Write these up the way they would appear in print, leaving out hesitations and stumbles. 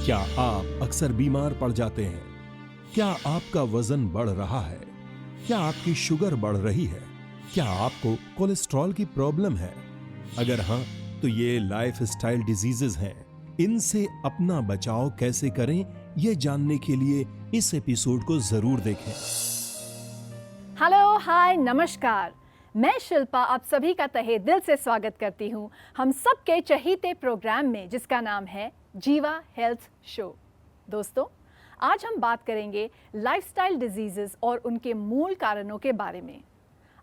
क्या आप अक्सर बीमार पड़ जाते हैं? क्या आपका वजन बढ़ रहा है? क्या आपकी शुगर बढ़ रही है? क्या आपको कोलेस्ट्रॉल की प्रॉब्लम है? अगर हाँ, तो ये लाइफस्टाइल डिजीजेस हैं। इनसे अपना बचाव कैसे करें, ये जानने के लिए इस एपिसोड को जरूर देखें। हेलो, हाय, नमस्कार। मैं शिल्पा आप सभी का तहे दिल से स्वागत करती हूँ हम सबके चहीते प्रोग्राम में, जिसका नाम है जीवा हेल्थ शो। दोस्तों, आज हम बात करेंगे लाइफस्टाइल डिजीजेस और उनके मूल कारणों के बारे में।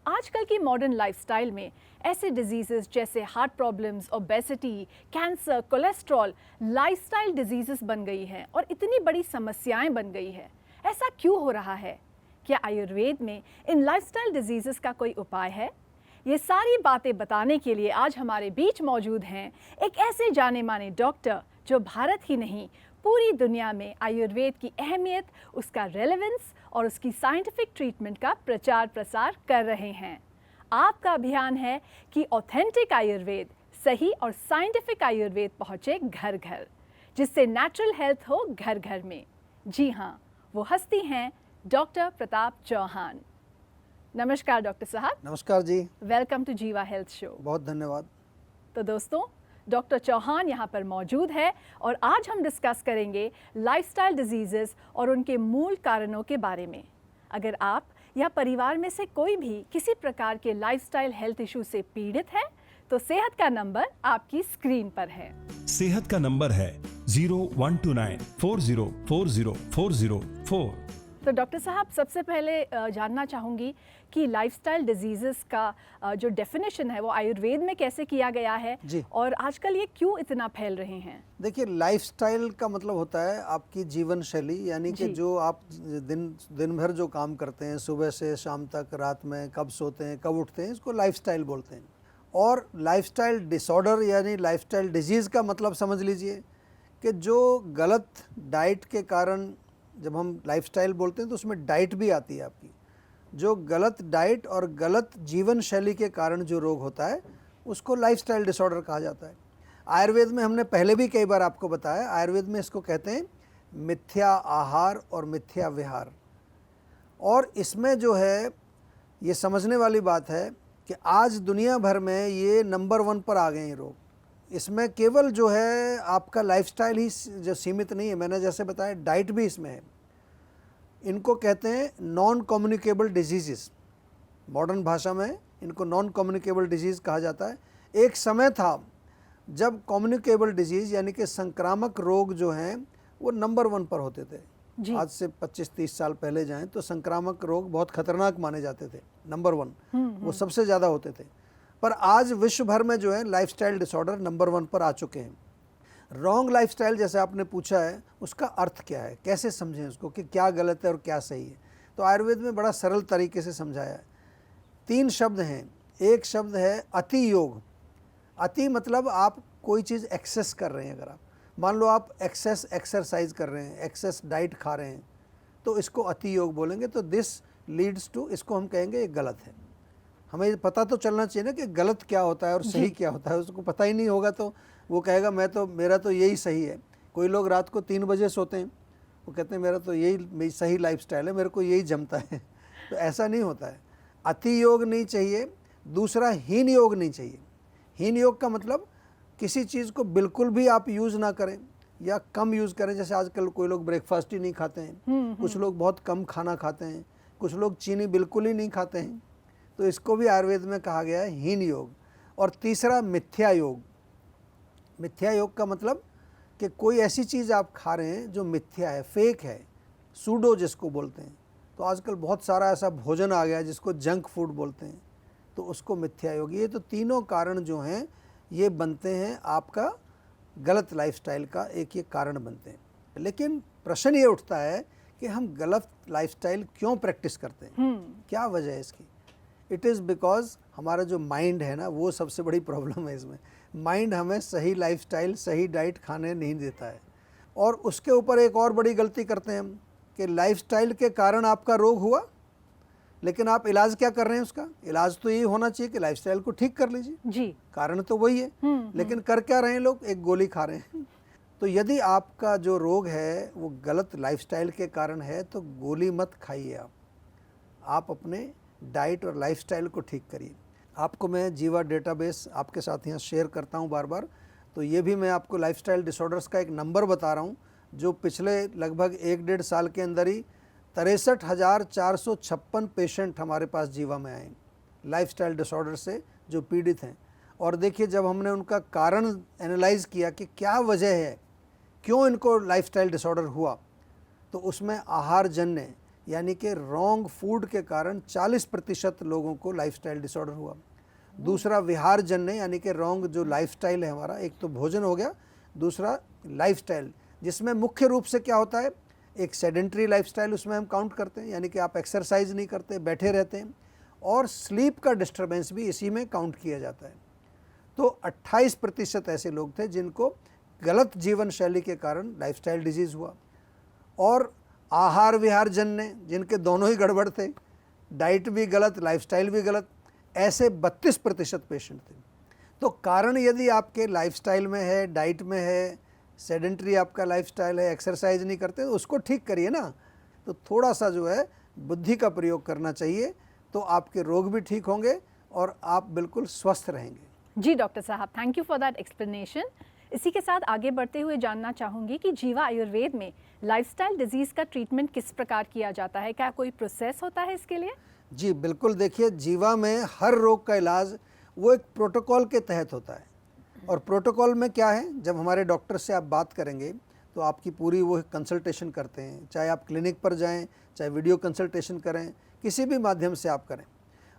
आजकल की मॉडर्न लाइफस्टाइल में ऐसे डिजीजेस जैसे heart problems, obesity, cancer, cholesterol lifestyle diseases बन गई हैं और इतनी बड़ी समस्याएं बन गई है। ऐसा क्यों हो रहा है? क्या आयुर्वेद में इन लाइफस्टाइल डिजीजेस का कोई उपाय है? ये सारी बातें बताने के लिए आज हमारे बीच मौजूद हैं एक ऐसे जाने माने डॉक्टर जो भारत ही नहीं पूरी दुनिया में आयुर्वेद की अहमियत, उसका रेलेवेंस और उसकी साइंटिफिक ट्रीटमेंट का प्रचार प्रसार कर रहे हैं। आपका अभियान है कि ऑथेंटिक आयुर्वेद, सही और साइंटिफिक आयुर्वेद पहुँचे घर घर, जिससे नेचुरल हेल्थ हो घर घर में। जी हाँ, वो हस्ती हैं डॉक्टर प्रताप चौहान। नमस्कार डॉक्टर साहब। नमस्कार जी। वेलकम टू जीवा हेल्थ शो। बहुत धन्यवाद। तो दोस्तों, डॉक्टर चौहान यहाँ पर मौजूद है और आज हम डिस्कस करेंगे लाइफस्टाइल डिजीजेस और उनके मूल कारणों के बारे में। अगर आप या परिवार में से कोई भी किसी प्रकार के लाइफस्टाइल हेल्थ इशू से पीड़ित है तो सेहत का नंबर आपकी स्क्रीन पर है। सेहत का नंबर है 0129 4040 404। तो डॉक्टर साहब, सबसे पहले जानना चाहूँगी कि लाइफस्टाइल डिजीजेस का जो डेफिनेशन है वो आयुर्वेद में कैसे किया गया है जी। और आजकल ये क्यों इतना फैल रहे हैं? देखिए, लाइफस्टाइल का मतलब होता है आपकी जीवन शैली, यानी कि जी। जो आप दिन भर जो काम करते हैं, सुबह से शाम तक, रात में कब सोते हैं, कब उठते हैं, इसको लाइफस्टाइल बोलते हैं। और लाइफस्टाइल डिसऑर्डर यानी लाइफस्टाइल डिजीज़ का मतलब समझ लीजिए कि जो गलत डाइट के कारण, जब हम लाइफस्टाइल बोलते हैं तो उसमें डाइट भी आती है आपकी, जो गलत डाइट और गलत जीवन शैली के कारण जो रोग होता है उसको लाइफस्टाइल डिसऑर्डर कहा जाता है। आयुर्वेद में हमने पहले भी कई बार आपको बताया, आयुर्वेद में इसको कहते हैं मिथ्या आहार और मिथ्या विहार। और इसमें जो है ये समझने वाली बात है कि आज दुनिया भर में ये नंबर 1 पर आ गए हैं रोग। इसमें केवल जो है आपका लाइफस्टाइल ही जो सीमित नहीं है, मैंने जैसे बताया डाइट भी इसमें है। इनको कहते हैं नॉन कम्युनिकेबल डिजीज़। मॉडर्न भाषा में इनको नॉन कम्युनिकेबल डिजीज़ कहा जाता है। एक समय था जब कम्युनिकेबल डिजीज़ यानी कि संक्रामक रोग जो हैं वो नंबर 1 पर होते थे। जी। आज से 25-30 साल पहले जाएं तो संक्रामक रोग बहुत खतरनाक माने जाते थे, नंबर 1 वो सबसे ज़्यादा होते थे। पर आज विश्व भर में जो है लाइफस्टाइल डिसऑर्डर नंबर 1 पर आ चुके हैं। रॉन्ग लाइफस्टाइल जैसे आपने पूछा है, उसका अर्थ क्या है, कैसे समझें उसको कि क्या गलत है और क्या सही है? तो आयुर्वेद में बड़ा सरल तरीके से समझाया है। 3 शब्द हैं। एक शब्द है अति योग। अति मतलब आप कोई चीज़ एक्सेस कर रहे हैं। अगर आप मान लो आप एक्सेस एक्सरसाइज कर रहे हैं, एक्सेस डाइट खा रहे हैं, तो इसको अति योग बोलेंगे। तो दिस लीड्स टू, इसको हम कहेंगे ये गलत है। हमें पता तो चलना चाहिए ना कि गलत क्या होता है और सही क्या होता है। उसको पता ही नहीं होगा तो वो कहेगा मेरा तो यही सही है। कोई लोग रात को 3 बजे सोते हैं, वो कहते हैं मेरा तो यही सही लाइफस्टाइल है, मेरे को यही जमता है। तो ऐसा नहीं होता है। अति योग नहीं चाहिए। दूसरा, हीन योग नहीं चाहिए। हीन योग का मतलब किसी चीज़ को बिल्कुल भी आप यूज़ ना करें या कम यूज़ करें। जैसे आजकल कोई लोग ब्रेकफास्ट ही नहीं खाते हैं, कुछ लोग बहुत कम खाना खाते हैं, कुछ लोग चीनी बिल्कुल ही नहीं खाते हैं। तो इसको भी आयुर्वेद में कहा गया है हीन योग। और तीसरा, मिथ्या योग। मिथ्या योग का मतलब कि कोई ऐसी चीज़ आप खा रहे हैं जो मिथ्या है, फेक है, सूडो जिसको बोलते हैं। तो आजकल बहुत सारा ऐसा भोजन आ गया है जिसको जंक फूड बोलते हैं, तो उसको मिथ्या योग। ये तो तीनों कारण जो हैं ये बनते हैं आपका गलत लाइफस्टाइल का, एक ये कारण बनते हैं। लेकिन प्रश्न ये उठता है कि हम गलत लाइफस्टाइल क्यों प्रैक्टिस करते हैं, क्या वजह है इसकी? इट इज़ बिकॉज हमारा जो माइंड है ना, वो सबसे बड़ी प्रॉब्लम है इसमें। माइंड हमें सही लाइफस्टाइल, सही डाइट खाने नहीं देता है। और उसके ऊपर एक और बड़ी गलती करते हैं हम कि लाइफस्टाइल के कारण आपका रोग हुआ, लेकिन आप इलाज क्या कर रहे हैं उसका? इलाज तो यही होना चाहिए कि लाइफस्टाइल को ठीक कर लीजिए। जी। कारण तो वही है, लेकिन कर क्या रहे हैं लोग? एक गोली खा रहे हैं। तो यदि आपका जो रोग है वो गलत लाइफस्टाइल के कारण है तो गोली मत खाइए आप अपने डाइट और लाइफस्टाइल को ठीक करिए। आपको मैं जीवा डेटाबेस आपके साथ यहाँ शेयर करता हूँ बार बार, तो ये भी मैं आपको लाइफस्टाइल डिसऑर्डर्स का एक नंबर बता रहा हूँ जो पिछले लगभग 1-1.5 साल के अंदर ही 63,456 पेशेंट हमारे पास जीवा में आए लाइफस्टाइल डिसऑर्डर से जो पीड़ित हैं। और देखिए जब हमने उनका कारण एनालाइज किया कि क्या वजह है, क्यों इनको लाइफस्टाइल डिसऑर्डर हुआ, तो उसमें आहार जन्य यानी कि रॉन्ग फूड के कारण 40% लोगों को लाइफस्टाइल डिसऑर्डर हुआ। दूसरा विहार जन्य यानी कि रॉन्ग जो लाइफस्टाइल है हमारा, एक तो भोजन हो गया, दूसरा लाइफस्टाइल जिसमें मुख्य रूप से क्या होता है, एक सेडेंट्री लाइफस्टाइल उसमें हम काउंट करते हैं यानी कि आप एक्सरसाइज नहीं करते, बैठे रहते हैं, और स्लीप का डिस्टर्बेंस भी इसी में काउंट किया जाता है। तो 28% ऐसे लोग थे जिनको गलत जीवन शैली के कारण लाइफस्टाइल डिजीज़ हुआ। और आहार विहार जन्य जिनके दोनों ही गड़बड़ थे, डाइट भी गलत, लाइफस्टाइल भी गलत, ऐसे 32% पेशेंट थे। तो कारण यदि आपके लाइफस्टाइल में है, डाइट में है, सेडेंट्री आपका लाइफस्टाइल है, एक्सरसाइज नहीं करते, तो उसको ठीक करिए ना। तो थोड़ा सा जो है बुद्धि का प्रयोग करना चाहिए, तो आपके रोग भी ठीक होंगे और आप बिल्कुल स्वस्थ रहेंगे। जी डॉक्टर साहब, thank you for that explanation. इसी के साथ आगे बढ़ते हुए जानना चाहूँगी कि जीवा आयुर्वेद में लाइफस्टाइल डिजीज़ का ट्रीटमेंट किस प्रकार किया जाता है, क्या कोई प्रोसेस होता है इसके लिए? जी बिल्कुल, देखिए जीवा में हर रोग का इलाज वो एक प्रोटोकॉल के तहत होता है। और प्रोटोकॉल में क्या है, जब हमारे डॉक्टर से आप बात करेंगे तो आपकी पूरी वो कंसल्टेशन करते हैं, चाहे आप क्लिनिक पर जाएं, चाहे वीडियो कंसल्टेशन करें, किसी भी माध्यम से आप करें।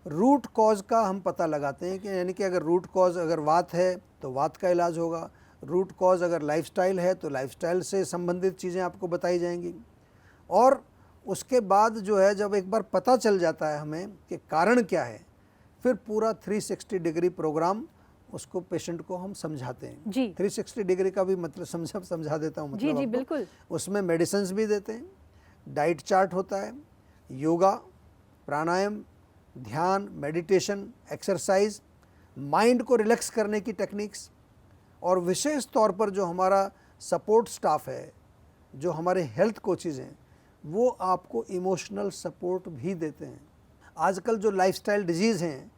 रूट कॉज का हम पता लगाते हैं कि यानी कि अगर रूट कॉज अगर वात है तो वात का इलाज होगा, रूट कॉज अगर लाइफस्टाइल है तो लाइफस्टाइल से संबंधित चीज़ें आपको बताई जाएंगी। और उसके बाद जो है जब एक बार पता चल जाता है हमें कि कारण क्या है, फिर पूरा 360 डिग्री प्रोग्राम उसको पेशेंट को हम समझाते हैं। जी 360 डिग्री का भी मतलब समझा देता हूँ, मतलब जी आपको। बिल्कुल। उसमें मेडिसिन्स भी देते हैं, डाइट चार्ट होता है, योगा, प्राणायाम, ध्यान, मेडिटेशन, एक्सरसाइज, माइंड को रिलैक्स करने की टेक्निक्स, और विशेष तौर पर जो हमारा सपोर्ट स्टाफ है, जो हमारे हेल्थ कोचेज़ हैं, वो आपको इमोशनल सपोर्ट भी देते हैं। आजकल जो लाइफस्टाइल डिजीज़ हैं,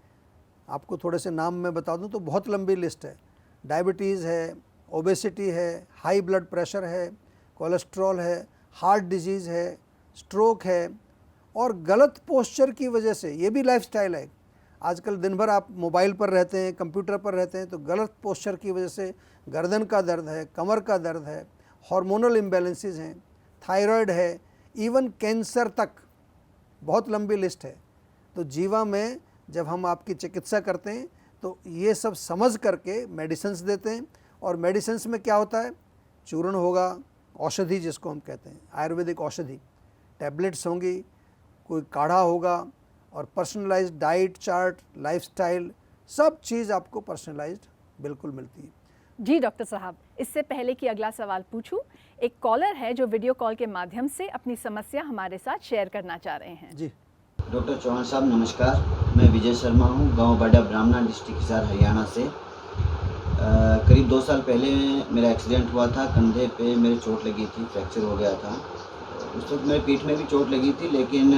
आपको थोड़े से नाम मैं बता दूं तो बहुत लंबी लिस्ट है। डायबिटीज़ है, ओबेसिटी है, हाई ब्लड प्रेशर है, कोलेस्ट्रॉल है, हार्ट डिजीज़ है, स्ट्रोक है, और गलत पोस्चर की वजह से, ये भी लाइफस्टाइल है। आजकल दिन भर आप मोबाइल पर रहते हैं, कंप्यूटर पर रहते हैं, तो गलत पोस्चर की वजह से गर्दन का दर्द है, कमर का दर्द है, हार्मोनल इम्बैलेंसेस हैं, थायराइड है, इवन कैंसर तक, बहुत लंबी लिस्ट है। तो जीवा में जब हम आपकी चिकित्सा करते हैं तो ये सब समझ करके मेडिसिन्स देते हैं। और मेडिसिन्स में क्या होता है, चूर्ण होगा, औषधि जिसको हम कहते हैं, आयुर्वेदिक औषधि, टैबलेट्स होंगी, कोई काढ़ा होगा, और पर्सनलाइज्ड डाइट चार्ट, लाइफस्टाइल, सब चीज़ आपको पर्सनलाइज्ड बिल्कुल मिलती है। जी डॉक्टर साहब, इससे पहले कि अगला सवाल पूछूं, एक कॉलर है जो वीडियो कॉल के माध्यम से अपनी समस्या हमारे साथ शेयर करना चाह रहे हैं। जी डॉक्टर चौहान साहब नमस्कार, मैं विजय शर्मा हूँ, गांव बड़ा ब्राह्मणा, डिस्ट्रिक्ट हिसार, हरियाणा से। करीब 2 साल पहले मेरा एक्सीडेंट हुआ था, कंधे पे मेरे चोट लगी थी, फ्रैक्चर हो गया था। उस वक्त मेरे पीठ में भी चोट लगी थी, लेकिन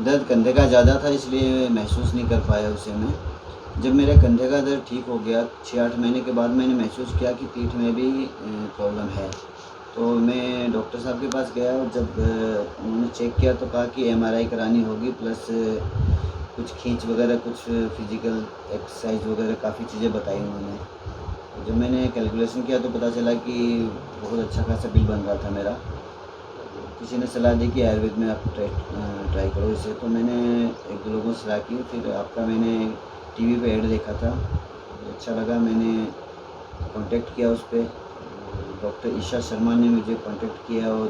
दर्द कंधे का ज़्यादा था, इसलिए महसूस नहीं कर पाया उसे मैं। जब मेरे कंधे का दर्द ठीक हो गया 6-8 महीने के बाद, मैंने महसूस किया कि पीठ में भी प्रॉब्लम है। तो मैं डॉक्टर साहब के पास गया, और जब उन्होंने चेक किया तो कहा कि MRI करानी होगी, प्लस कुछ खींच वगैरह, कुछ फिजिकल एक्सरसाइज वगैरह, काफ़ी चीज़ें बताई उन्होंने। तो जब मैंने कैलकुलेशन किया तो पता चला कि बहुत अच्छा खासा बिल बन रहा था मेरा। किसी ने सलाह दी कि आयुर्वेद में आप ट्राई करो इसे, तो मैंने 1-2 लोगों से सलाह की, फिर आपका मैंने टीवी पे ऐड देखा था, अच्छा लगा, मैंने कांटेक्ट किया उस पर। डॉक्टर ईशा शर्मा ने मुझे कांटेक्ट किया और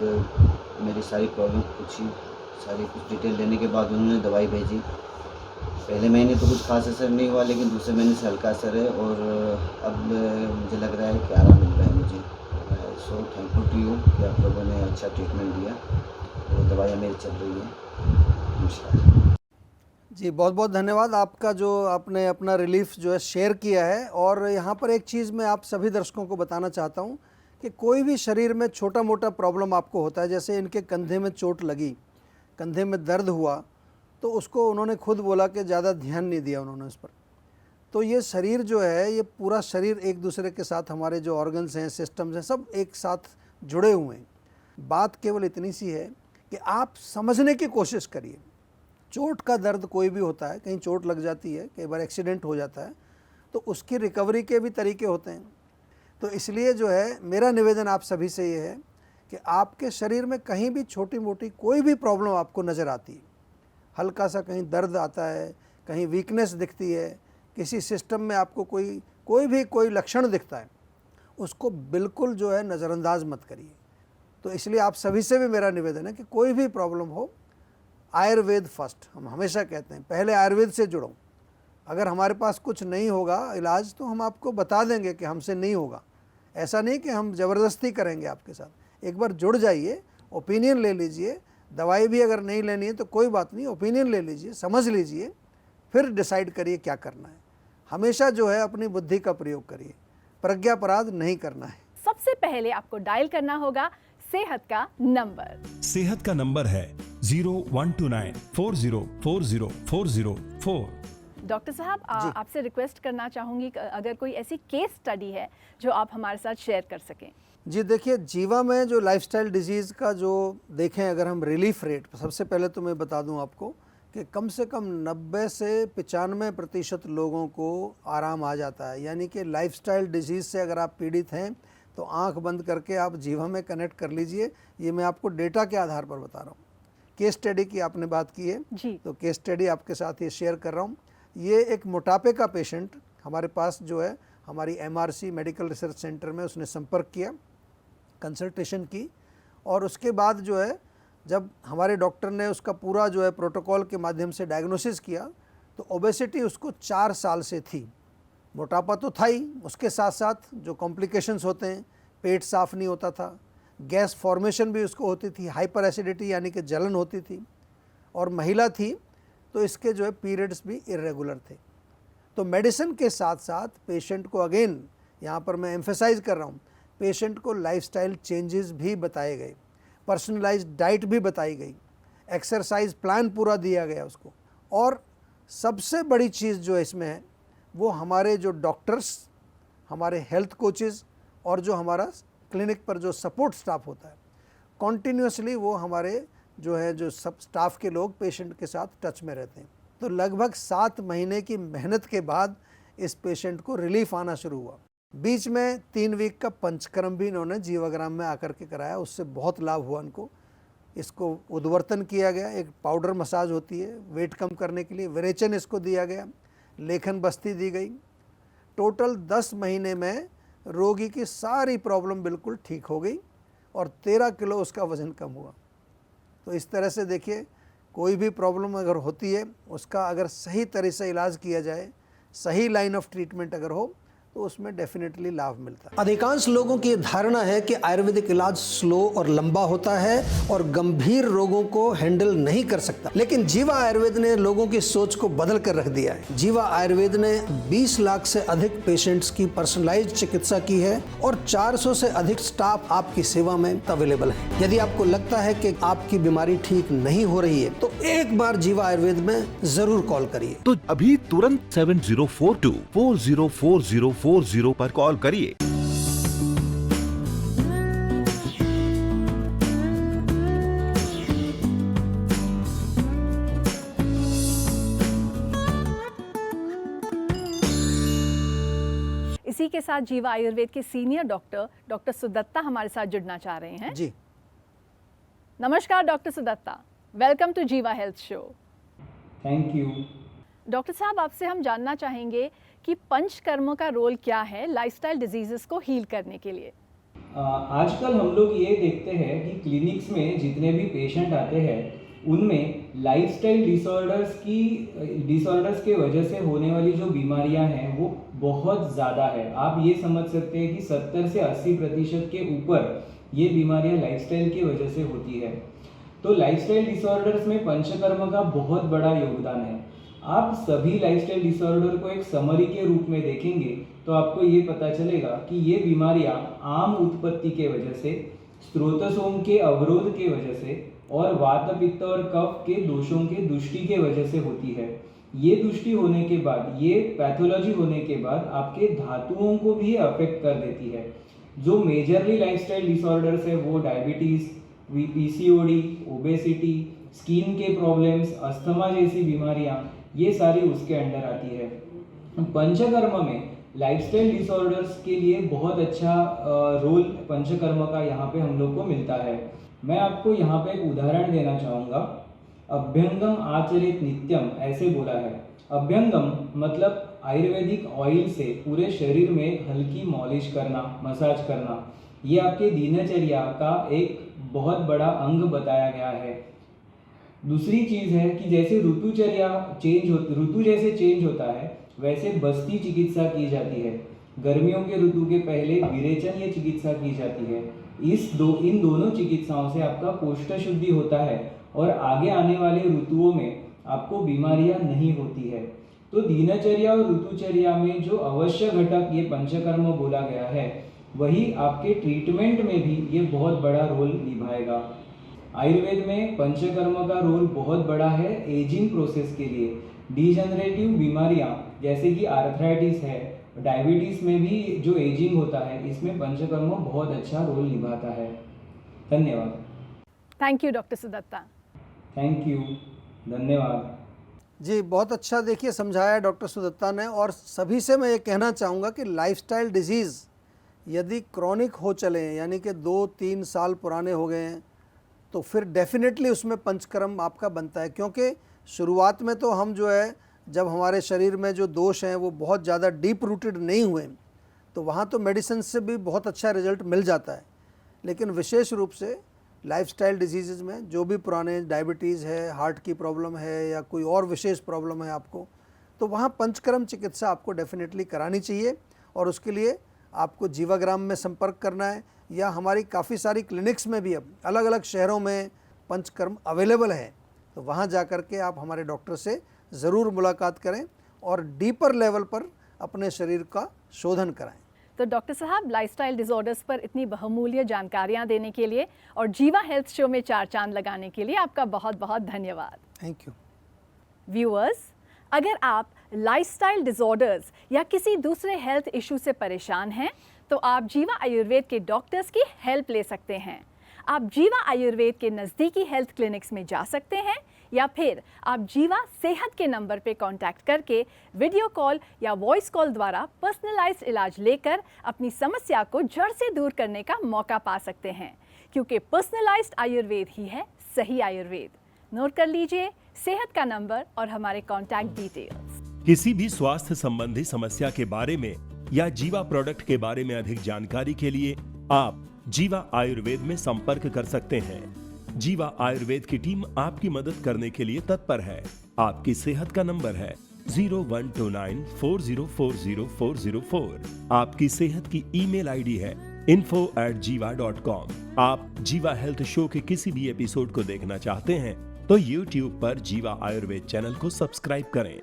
मेरी सारी प्रॉब्लम पूछी, सारी कुछ डिटेल देने के बाद उन्होंने दवाई भेजी। पहले महीने तो कुछ खास असर नहीं हुआ, लेकिन दूसरे महीने से हल्का असर है, और अब मुझे लग रहा है कि आराम मिल रहा है मुझे। सो थैंकफुल टू यू कि आप लोगों ने अच्छा ट्रीटमेंट दिया, और दवाइयाँ मेरी चल रही है। नमस्कार जी, बहुत बहुत धन्यवाद आपका, जो आपने अपना रिलीफ जो है शेयर किया है। और यहाँ पर एक चीज़ मैं आप सभी दर्शकों को बताना चाहता हूँ कि कोई भी शरीर में छोटा मोटा प्रॉब्लम आपको होता है, जैसे इनके कंधे में चोट लगी, कंधे में दर्द हुआ, तो उसको उन्होंने खुद बोला कि ज़्यादा ध्यान नहीं दिया उन्होंने उस पर। तो ये शरीर जो है, ये पूरा शरीर एक दूसरे के साथ, हमारे जो ऑर्गन्स हैं, सिस्टम्स हैं, सब एक साथ जुड़े हुए हैं। बात केवल इतनी सी है कि आप समझने की कोशिश करिए। चोट का दर्द कोई भी होता है, कहीं चोट लग जाती है, कई बार एक्सीडेंट हो जाता है, तो उसकी रिकवरी के भी तरीके होते हैं। तो इसलिए जो है मेरा निवेदन आप सभी से ये है कि आपके शरीर में कहीं भी छोटी मोटी कोई भी प्रॉब्लम आपको नज़र आती है, हल्का सा कहीं दर्द आता है, कहीं वीकनेस दिखती है, किसी सिस्टम में आपको कोई लक्षण दिखता है, उसको बिल्कुल जो है नज़रअंदाज मत करिए। तो इसलिए आप सभी से भी मेरा निवेदन है कि कोई भी प्रॉब्लम हो, आयुर्वेद फर्स्ट, हम हमेशा कहते हैं पहले आयुर्वेद से जुड़ो। अगर हमारे पास कुछ नहीं होगा इलाज तो हम आपको बता देंगे कि हमसे नहीं होगा, ऐसा नहीं कि हम ज़बरदस्ती करेंगे आपके साथ। एक बार जुड़ जाइए, ओपिनियन ले लीजिए, दवाई भी अगर नहीं लेनी है तो कोई बात नहीं, ओपिनियन ले लीजिए, समझ लीजिए, फिर डिसाइड करिए क्या करना है। हमेशा जो है अपनी बुद्धि का प्रयोग करिए, प्रज्ञापराध नहीं करना है। सबसे पहले आपको डायल करना होगा सेहत का नंबर। सेहत का नंबर है 012940404004। डॉक्टर साहब, आपसे रिक्वेस्ट करना चाहूँगी अगर कोई ऐसी केस स्टडी है जो आप हमारे साथ शेयर कर सकें। जी देखिए, जीवा में जो लाइफस्टाइल डिजीज़ का जो देखें अगर हम रिलीफ रेट, सबसे पहले तो मैं बता दूं आपको कि कम से कम 90 से 95% लोगों को आराम आ जाता है। यानी कि लाइफस्टाइल डिजीज़ से अगर आप पीड़ित हैं तो आंख बंद करके आप जीवा में कनेक्ट कर लीजिए। ये मैं आपको डेटा के आधार पर बता रहा हूँ। केस स्टडी की आपने बात की है जी। तो केस स्टडी आपके साथ ये शेयर कर रहा हूँ। ये एक मोटापे का पेशेंट हमारे पास जो है हमारी MRC मेडिकल रिसर्च सेंटर में उसने संपर्क किया, कंसल्टेशन की, और उसके बाद जो है जब हमारे डॉक्टर ने उसका पूरा जो है प्रोटोकॉल के माध्यम से डायग्नोसिस किया तो ओबेसिटी उसको 4 साल से थी। मोटापा तो था ही, उसके साथ साथ जो कॉम्प्लिकेशंस होते हैं, पेट साफ़ नहीं होता था, गैस फॉर्मेशन भी उसको होती थी, हाइपर एसिडिटी यानी कि जलन होती थी, और महिला थी तो इसके जो है पीरियड्स भी इरेगुलर थे। तो मेडिसिन के साथ साथ पेशेंट को, अगेन यहाँ पर मैं एम्फेसाइज कर रहा हूँ, पेशेंट को लाइफस्टाइल चेंजेस भी बताए गए, पर्सनलाइज्ड डाइट भी बताई गई, एक्सरसाइज प्लान पूरा दिया गया उसको, और सबसे बड़ी चीज़ जो इसमें है वो हमारे जो डॉक्टर्स, हमारे हेल्थ कोचेज़ और जो हमारा क्लिनिक पर जो सपोर्ट स्टाफ होता है, कॉन्टीन्यूसली वो हमारे जो है जो सब स्टाफ के लोग पेशेंट के साथ टच में रहते हैं। तो लगभग 7 महीने की मेहनत के बाद इस पेशेंट को रिलीफ आना शुरू हुआ। बीच में 3 वीक का पंचकर्म भी इन्होंने जीवाग्राम में आकर के कराया, उससे बहुत लाभ हुआ इनको। इसको उद्वर्तन किया गया, एक पाउडर मसाज होती है वेट कम करने के लिए, विरेचन इसको दिया गया, लेखन बस्ती दी गई। टोटल 10 महीने में रोगी की सारी प्रॉब्लम बिल्कुल ठीक हो गई और 13 किलो उसका वज़न कम हुआ। तो इस तरह से देखिए, कोई भी प्रॉब्लम अगर होती है उसका अगर सही तरह से इलाज किया जाए, सही लाइन ऑफ ट्रीटमेंट अगर हो तो उसमें डेफिनेटली लाभ मिलता है। अधिकांश लोगों की धारणा है कि आयुर्वेदिक इलाज स्लो और लंबा होता है और गंभीर रोगों को हैंडल नहीं कर सकता, लेकिन जीवा आयुर्वेद ने लोगों की सोच को बदल कर रख दिया है। जीवा आयुर्वेद ने 20 लाख से अधिक पेशेंट्स की पर्सनलाइज्ड चिकित्सा की है और 400 से अधिक स्टाफ आपकी सेवा में अवेलेबल है। यदि आपको लगता है कि आपकी बीमारी ठीक नहीं हो रही है तो एक बार जीवा आयुर्वेद में जरूर कॉल करिए। तो अभी तुरंत 7042404040 पर कॉल करिए। इसी के साथ जीवा आयुर्वेद के सीनियर डॉक्टर सुदत्ता हमारे साथ जुड़ना चाह रहे हैं। जी नमस्कार डॉक्टर सुदत्ता, वेलकम टू जीवा health show. Thank you. Doctor साहब, आपसे हम जानना चाहेंगे कि पंचकर्मों का रोल क्या है लाइफस्टाइल डिजीजेस को हील करने के लिए। आजकल हम लोग ये देखते हैं कि क्लिनिक्स में जितने भी पेशेंट आते हैं उनमें लाइफस्टाइल डिसऑर्डर्स के वजह से होने वाली जो बीमारियां हैं वो बहुत ज़्यादा है। आप ये समझ सकते हैं कि 70 से 80% के ऊपर ये बीमारियां लाइफस्टाइल की वजह से होती है। तो लाइफस्टाइल डिसऑर्डर्स में पंचकर्म का बहुत बड़ा योगदान है। आप सभी लाइफस्टाइल डिसऑर्डर को एक समरी के रूप में देखेंगे तो आपको ये पता चलेगा कि ये बीमारियां आम उत्पत्ति के वजह से, स्रोतसोम के अवरोध के वजह से और वात पित्त और कफ के दोषों के दुष्टि के वजह से होती है। ये दुष्टि होने के बाद, ये पैथोलॉजी होने के बाद आपके धातुओं को भी अफेक्ट कर देती है। जो मेजरली लाइफस्टाइल डिसऑर्डर्स है वो डायबिटीज, पीसीओडी, ओबेसिटी, स्किन के प्रॉब्लम्स, अस्थमा जैसी बीमारियां, ये सारी उसके अंडर आती है। पंचकर्म में लाइफस्टाइल डिसऑर्डर्स के लिए बहुत अच्छा रोल पंचकर्म का यहाँ पे हम लोग को मिलता है। मैं आपको यहाँ पे एक उदाहरण देना चाहूँगा। अभ्यंगम आचरित नित्यम ऐसे बोला है। अभ्यंगम मतलब आयुर्वेदिक ऑयल से पूरे शरीर में हल्की मॉलिश करना, मसाज करना, ये आपके दिनचर्या का एक बहुत बड़ा अंग बताया गया है। दूसरी चीज़ है कि जैसे ऋतु जैसे चेंज होता है वैसे बस्ती चिकित्सा की जाती है। गर्मियों के ऋतु के पहले विरेचन ये चिकित्सा की जाती है। इन दोनों चिकित्साओं से आपका कोष्ठ शुद्धि होता है और आगे आने वाले ऋतुओं में आपको बीमारियां नहीं होती है। तो दिनचर्या और ऋतुचर्या में जो अवश्य घटक ये पंचकर्म बोला गया है, वही आपके ट्रीटमेंट में भी ये बहुत बड़ा रोल निभाएगा। आयुर्वेद में पंचकर्म का रोल बहुत बड़ा है एजिंग प्रोसेस के लिए। डिजनरेटिव बीमारियां जैसे कि आर्थराइटिस है, डायबिटीज में भी जो एजिंग होता है, इसमें पंचकर्म बहुत अच्छा रोल निभाता है। धन्यवाद। Thank you doctor Sudatta. Thank you, धन्यवाद जी। बहुत अच्छा देखिए समझाया डॉक्टर सुदत्ता ने। और सभी से मैं ये कहना चाहूँगा कि लाइफस्टाइल डिजीज़ यदि क्रॉनिक हो चले, यानी कि 2-3 साल पुराने हो गए हैं, तो फिर डेफिनेटली उसमें पंचकर्म आपका बनता है। क्योंकि शुरुआत में तो हम जो है, जब हमारे शरीर में जो दोष हैं वो बहुत ज़्यादा डीप रूटेड नहीं हुए, तो वहाँ तो मेडिसिन से भी बहुत अच्छा रिजल्ट मिल जाता है। लेकिन विशेष रूप से लाइफस्टाइल डिजीज़ में जो भी पुराने डायबिटीज़ है, हार्ट की प्रॉब्लम है या कोई और विशेष प्रॉब्लम है आपको, तो वहाँ पंचकर्म चिकित्सा आपको डेफिनेटली करानी चाहिए। और उसके लिए आपको जीवाग्राम में संपर्क करना है, या हमारी काफ़ी सारी क्लिनिक्स में भी अब अलग अलग शहरों में पंचकर्म अवेलेबल है, तो वहाँ जा कर के आप हमारे डॉक्टर से ज़रूर मुलाकात करें और डीपर लेवल पर अपने शरीर का शोधन कराएं। तो डॉक्टर साहब, लाइफस्टाइल डिसऑर्डर्स पर इतनी बहुमूल्य जानकारियां देने के लिए और जीवा हेल्थ शो में 4 चांद लगाने के लिए आपका बहुत बहुत धन्यवाद। Thank you. व्यूअर्स, अगर आप लाइफस्टाइल डिसऑर्डर्स या किसी दूसरे हेल्थ इशू से परेशान हैं, तो आप जीवा आयुर्वेद के डॉक्टर्स की हेल्प ले सकते हैं। आप जीवा आयुर्वेद के नज़दीकी हेल्थ क्लिनिक्स में जा सकते हैं, या फिर आप जीवा सेहत के नंबर पे कांटेक्ट करके वीडियो कॉल या वॉइस कॉल द्वारा पर्सनलाइज्ड इलाज लेकर अपनी समस्या को जड़ से दूर करने का मौका पा सकते हैं। क्योंकि पर्सनलाइज्ड आयुर्वेद ही है सही आयुर्वेद। नोट कर लीजिए सेहत का नंबर और हमारे कॉन्टैक्ट डिटेल्स। किसी भी स्वास्थ्य संबंधी समस्या के बारे में या जीवा प्रोडक्ट के बारे में अधिक जानकारी के लिए आप जीवा आयुर्वेद में संपर्क कर सकते हैं। जीवा आयुर्वेद की टीम आपकी मदद करने के लिए तत्पर है। आपकी सेहत का नंबर है 012940400404। आपकी सेहत की ईमेल आईडी है info@jiva.com। आप जीवा हेल्थ शो के किसी भी एपिसोड को देखना चाहते हैं तो YouTube पर जीवा आयुर्वेद चैनल को सब्सक्राइब करें।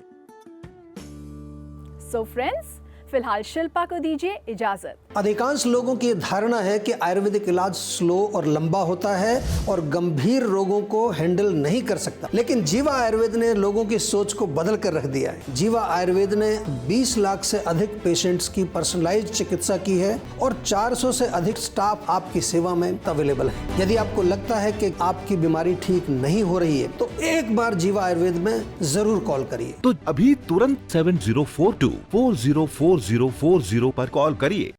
सो फ्रेंड्स, फिलहाल शिल्पा को दीजिए इजाजत। अधिकांश लोगों की धारणा है कि आयुर्वेदिक इलाज स्लो और लंबा होता है और गंभीर रोगों को हैंडल नहीं कर सकता, लेकिन जीवा आयुर्वेद ने लोगों की सोच को बदल कर रख दिया है। जीवा आयुर्वेद ने 20 लाख से अधिक पेशेंट्स की पर्सनलाइज्ड चिकित्सा की है और 400 से अधिक स्टाफ आपकी सेवा में अवेलेबल है। यदि आपको लगता है कि आपकी बीमारी ठीक नहीं हो रही है तो एक बार जीवा आयुर्वेद में जरूर कॉल करिए। तो अभी तुरंत 7042404040 पर कॉल करिए।